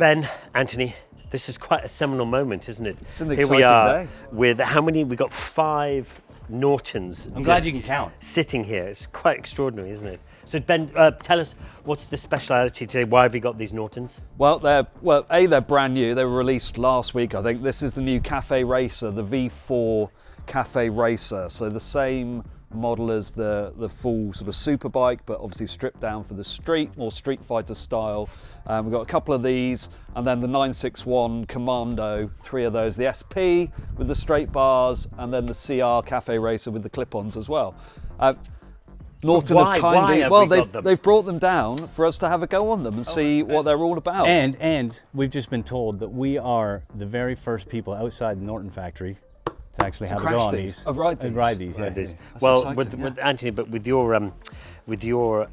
Ben, Anthony, this is quite a seminal moment, isn't it? It's an Here exciting we are day. with how many? We got 5 Nortons. I'm glad you can count. Sitting here, it's quite extraordinary, isn't it? So Ben, tell us what's the speciality today? Why have we got these Nortons? Well, they're brand new. They were released last week, I think. This is the new Cafe Racer, the V4 Cafe Racer. So the same model as the full sort of superbike, but obviously stripped down for the street, more Street Fighter style. We've got a couple of these, and then the 961 Commando, 3 of those. The SP with the straight bars, and then the CR Cafe Racer with the clip-ons as well. Norton have kindly, they've brought them down for us to have a go on them and see what they're all about. And we've just been told that we are the very first people outside the Norton factory to actually have a go on these. Ride these. Well, with Anthony, but with your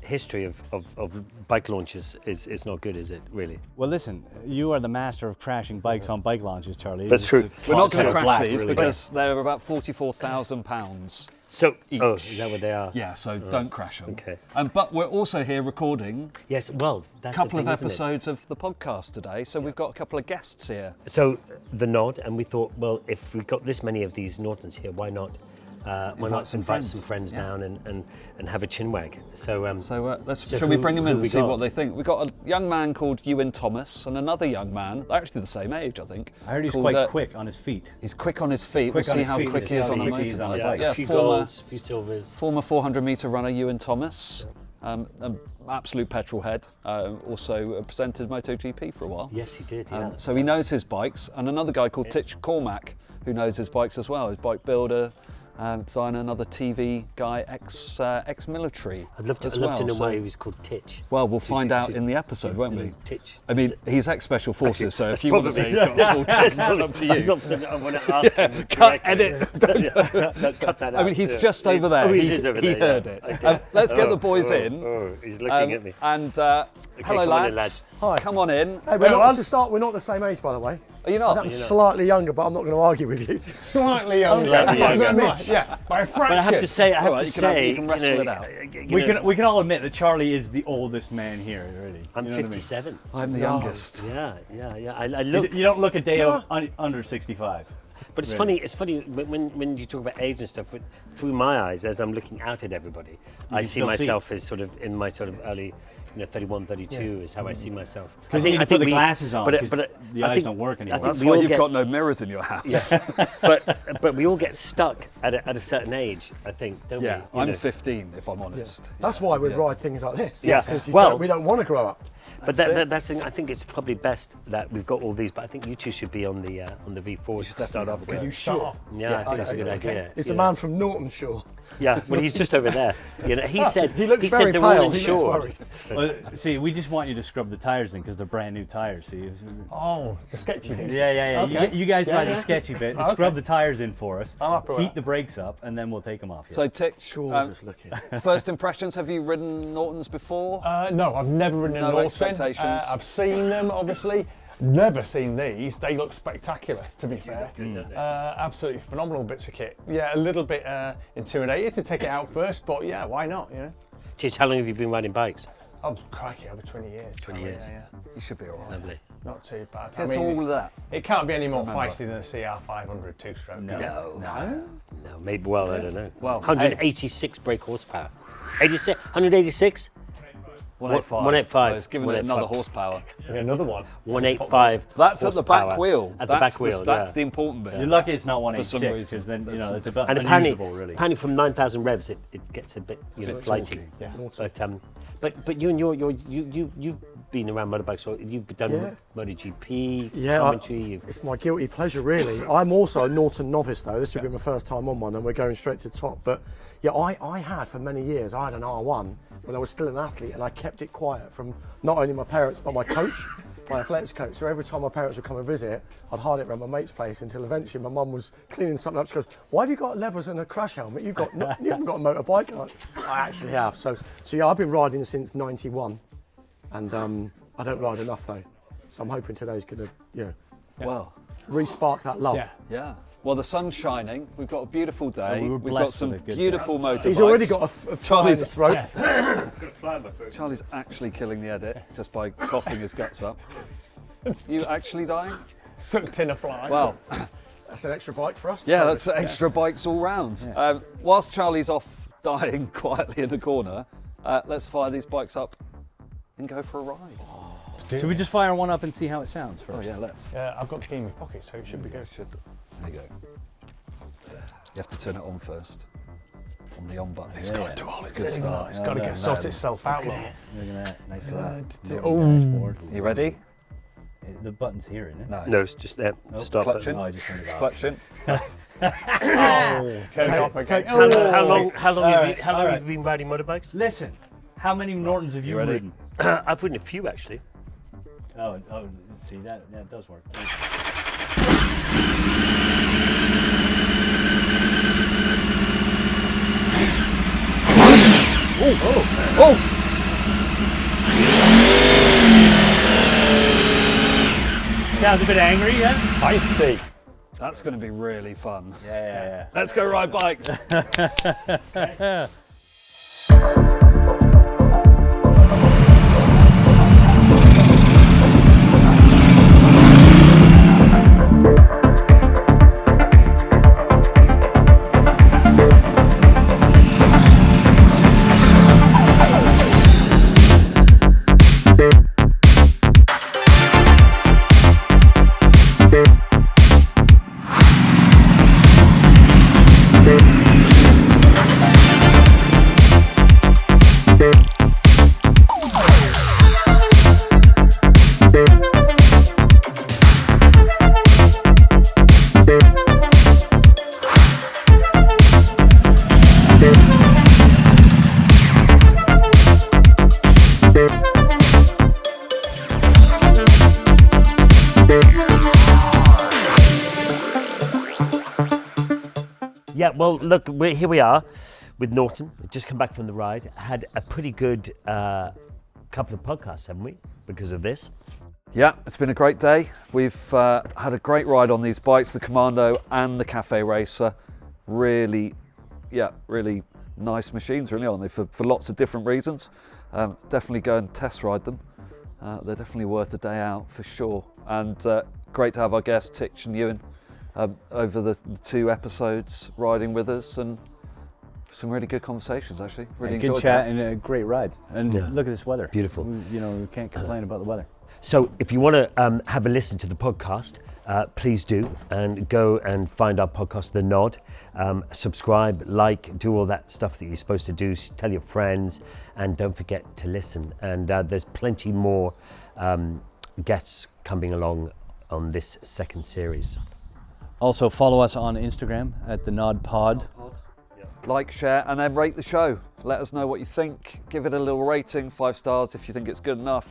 history of bike launches is not good, is it? Really? Well, listen, you are the master of crashing bikes on bike launches, Charlie. That's true. We're not going to crash these because they're about £44,000. So, each. is that what they are? Yeah, so don't crash them. Okay. But we're also here recording Yes, well, that's a couple the thing, of episodes of the podcast today, so we've got a couple of guests here. So the nod, and we thought, well, if we've got this many of these Nortons here, why not invite some friends down and have a chinwag? Shall we bring them in and see what they think? We've got a young man called Iwan Thomas and another young man, they're actually the same age, I think. I heard he's quite quick on his feet. He's quick on his feet. We'll see how quick he is on a motorbike. A few golds, a few silvers. Former 400-metre runner Iwan Thomas. An absolute petrol head, also presented MotoGP for a while. Yes, he did, so he knows his bikes, and another guy called Titch, Cormack, who knows his bikes as well. He's bike builder, designer, another TV guy, ex-military. I'd love to know why he was called Titch. Well, we'll find out in the episode, won't we? Titch. I mean, he's ex-special forces, so if you want to say he's got a small tits, it's up to you. I want to ask him. Cut that out. I mean, he's just over there. Oh, he is over there. He heard it. Okay. Let's get the boys in. Oh, he's looking at me. And hello, lads. Hi. Come on in. Hey, we're not the same age, by the way. Are you not? I'm slightly younger, but I'm not going to argue with you. Slightly younger. Yeah, by a fraction. But I have to say, you can wrestle it out. We can all admit that Charlie is the oldest man here, really. I'm 57. I'm the youngest. Yeah. I look. You don't look a day under 65. But it's funny. It's funny when you talk about age and stuff. Through my eyes, as I'm looking out at everybody, I see myself as sort of in my sort of early, 31, 32 is how I see myself. Because you put the glasses on, but the eyes don't work anymore. That's why you've got no mirrors in your house. Yeah. but we all get stuck at a certain age, I think, don't we? Yeah, I'm 15, if I'm honest. That's why we ride things like this. Yes. We don't want to grow up. But that's the thing. I think it's probably best that we've got all these. But I think you two should be on the V4s to start off with. Are you sure? Yeah, I think that's a good idea. Is the man from Norton sure? Yeah, well, he's just over there. He said he looks very they're pale. all insured. Well, see, we just want you to scrub the tires in because they're brand new tires. See. Oh, the sketchy bit. Yeah. Okay. You guys ride the sketchy bit. Okay. Scrub the tires in for us. I'm up with Heat that. the brakes up, and then we'll take them off. So, Titch, looking. first impressions, have you ridden Nortons before? No, I've never ridden a No Norton. expectations? I've seen them, obviously. Never seen these. They look spectacular, to be fair. Absolutely phenomenal bits of kit. Yeah, a little bit intimidated to take it out first, but yeah, why not? Titch, how long have you been riding bikes? Oh, crikey, over 20 years. 20 years. Yeah. You should be all right. Lovely. Not too bad. That's all of that. It can't be any more feisty than a CR500 two-stroke. No. Maybe. Well, I don't know. Well, 186 brake horsepower. 186. 185. It's giving it another horsepower. Another one. 185. That's at the back wheel. At the back wheel. That's the important bit. You're lucky it's not For some 186 because then it's about And unusable, really. apparently from 9,000 revs, it gets a bit flighty. Yeah. But you and you've been around motorbikes, so you've done MotoGP, commentary. It's my guilty pleasure, really. I'm also a Norton novice, though. This will be my first time on one, and we're going straight to the top. But yeah, I had for many years. I had an R1 when I was still an athlete, and I kept it quiet from not only my parents but my coach, my athletics coach. So every time my parents would come and visit, I'd hide it around my mate's place until eventually my mum was cleaning something up. She goes, "Why have you got levers and a crash helmet? You haven't got a motorbike." I actually have. So yeah, I've been riding since '91, and I don't ride enough though. So I'm hoping today's going to, Well, re-spark that love. yeah. Well, the sun's shining. We've got a beautiful day. We were We've got blessed some with a good beautiful motorbikes. He's already got a fly in his throat. Charlie's actually killing the edit just by coughing his guts up. You actually dying? Sucked in a fly. Well, That's an extra bike for us. yeah, that's extra bikes all round. Yeah. Whilst Charlie's off dying quietly in the corner, let's fire these bikes up and go for a ride. Should we just fire one up and see how it sounds first? Oh yeah, let's. Yeah, I've got the key in my pocket, so it should be good. There you go. You have to turn it on first. On the on button. It's got to do all its good start. It's got to sort itself out. Look at that, nice little Oh. You ready? The button's here, isn't it? No, it's just there. Stop Clutch it. in. Oh, I just turned it off. Clutch in. Turn it off again. How long Alright, have you been riding motorbikes? Listen, how many Nortons have you ready? ridden? I've ridden a few actually. Oh, see, that does work. Oh! Sounds a bit angry, yeah? Feisty. That's going to be really fun. Yeah. Let's go ride bikes. Yeah, well, look, here we are with Norton. We've just come back from the ride. Had a pretty good couple of podcasts, haven't we? Because of this. Yeah, it's been a great day. We've had a great ride on these bikes, the Commando and the Cafe Racer. Really nice machines, really, aren't they? For lots of different reasons. Definitely go and test ride them. They're definitely worth a day out for sure. And great to have our guests, Titch and Iwan, over the 2 episodes riding with us, and some really good conversations actually. Really enjoyed good chat that. and a great ride. And look at this weather. Beautiful. We can't complain about the weather. So if you want to have a listen to the podcast, please do, and go and find our podcast, The Nod. Subscribe, like, do all that stuff that you're supposed to do. Tell your friends, and don't forget to listen. And there's plenty more guests coming along on this second series. Also follow us on Instagram at The Nod Pod. Like, share, and then rate the show. Let us know what you think. Give it a little rating, 5 stars if you think it's good enough.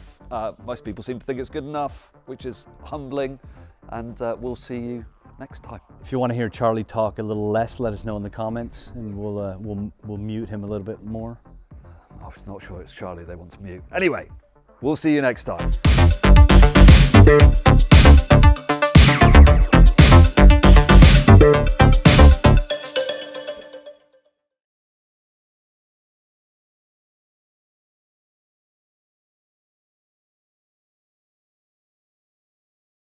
Most people seem to think it's good enough, which is humbling. And we'll see you next time. If you want to hear Charley talk a little less, let us know in the comments, and we'll mute him a little bit more. I'm not sure it's Charley they want to mute. Anyway, we'll see you next time.